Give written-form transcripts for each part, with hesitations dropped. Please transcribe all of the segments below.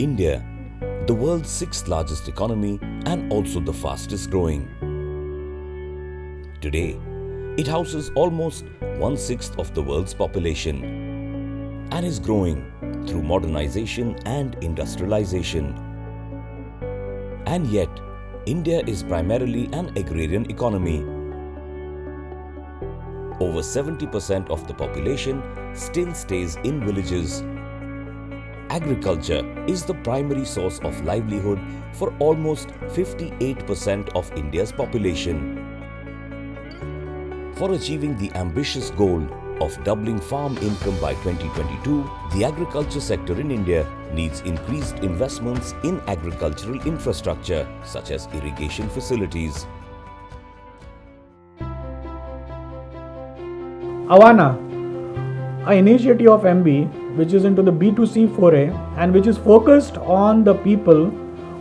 India, the world's sixth largest economy and also the fastest growing. Today, it houses almost one-sixth of the world's population and is growing through modernization and industrialization. And yet, India is primarily an agrarian economy. Over 70% of the population still stays in villages. Agriculture is the primary source of livelihood for almost 58% of India's population. For achieving the ambitious goal of doubling farm income by 2022, the agriculture sector in India needs increased investments in agricultural infrastructure such as irrigation facilities. Avana, an initiative of MB which is into the B2C foray and which is focused on the people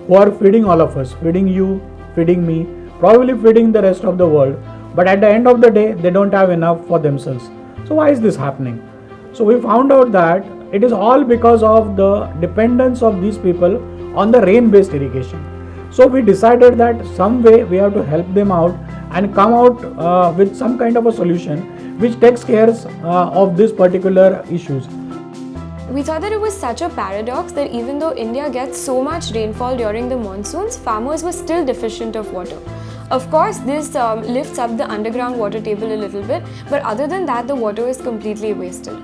who are feeding all of us, feeding you, feeding me, probably feeding the rest of the world. But at the end of the day, they don't have enough for themselves. So why is this happening? So we found out that it is all because of the dependence of these people on the rain-based irrigation. So we decided that some way we have to help them out and come out with some kind of a solution which takes care of these particular issues. We thought that it was such a paradox that even though India gets so much rainfall during the monsoons, farmers were still deficient of water. Of course, this lifts up the underground water table a little bit, but other than that, the water is completely wasted.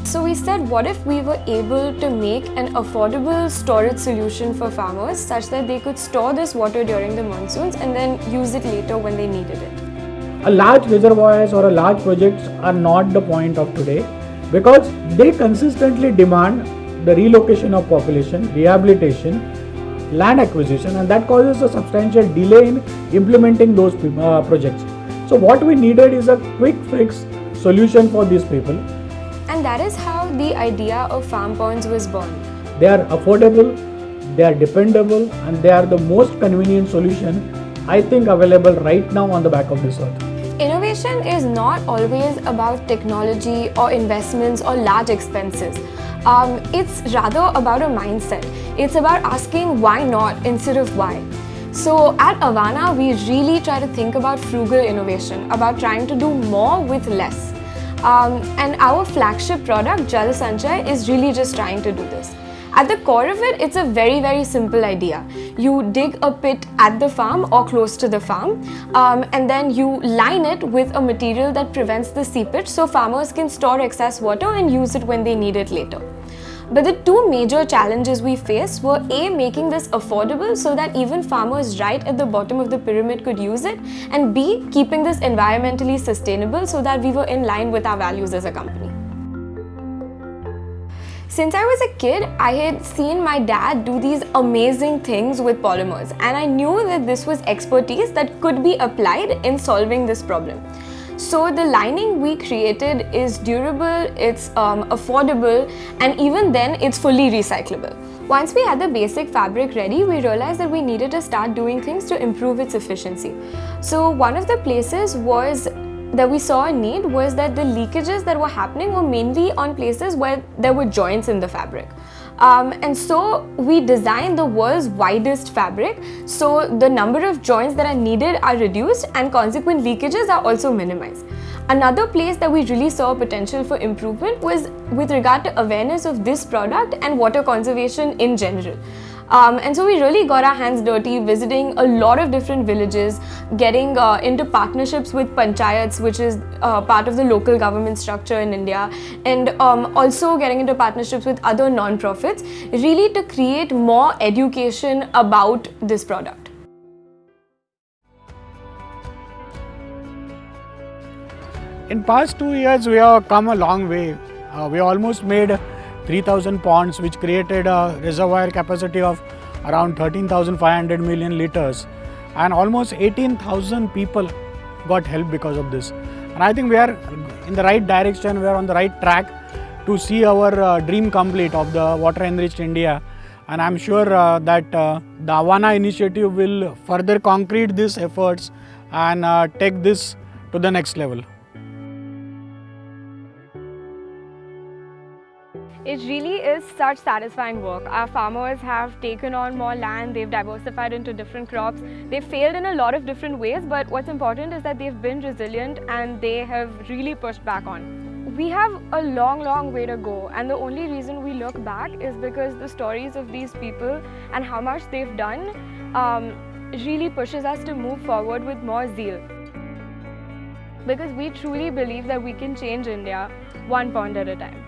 So we said, what if we were able to make an affordable storage solution for farmers such that they could store this water during the monsoons and then use it later when they needed it. A large reservoirs or a large projects are not the point of today because they consistently demand the relocation of population, rehabilitation, land acquisition, and that causes a substantial delay in implementing those projects. So what we needed is a quick fix solution for these people. And that is how the idea of farm ponds was born. They are affordable, they are dependable, and they are the most convenient solution I think available right now on the back of this earth. Innovation is not always about technology or investments or large expenses. It's rather about a mindset. It's about asking why not instead of why. So at Avana, we really try to think about frugal innovation, about trying to do more with less. And our flagship product, Jalasanchay, is really just trying to do this. At the core of it, it's a very, very simple idea. You dig a pit at the farm or close to the farm, and then you line it with a material that prevents the seepage so farmers can store excess water and use it when they need it later. But the two major challenges we faced were A, making this affordable so that even farmers right at the bottom of the pyramid could use it, and B, keeping this environmentally sustainable so that we were in line with our values as a company. Since I was a kid, I had seen my dad do these amazing things with polymers, and I knew that this was expertise that could be applied in solving this problem. So the lining we created is durable, it's affordable, and even then it's fully recyclable. Once we had the basic fabric ready, we realized that we needed to start doing things to improve its efficiency. So one of the places that we saw a need was that the leakages that were happening were mainly on places where there were joints in the fabric. And so we designed the world's widest fabric, so the number of joints that are needed are reduced and consequent leakages are also minimized. Another place that we really saw potential for improvement was with regard to awareness of this product and water conservation in general. And so we really got our hands dirty visiting a lot of different villages, getting into partnerships with panchayats, which is part of the local government structure in India, and also getting into partnerships with other non-profits, really to create more education about this product. In past 2 years, we have come a long way. We almost made 3,000 ponds, which created a reservoir capacity of around 13,500 million liters, and almost 18,000 people got help because of this. And I think we are in the right direction, we are on the right track to see our dream complete of the water enriched India. And I'm sure that the Avana initiative will further concrete these efforts and take this to the next level. It really is such satisfying work. Our farmers have taken on more land, they've diversified into different crops. They've failed in a lot of different ways, but what's important is that they've been resilient and they have really pushed back on. We have a long way to go, and the only reason we look back is because the stories of these people and how much they've done really pushes us to move forward with more zeal. Because we truly believe that we can change India one pond at a time.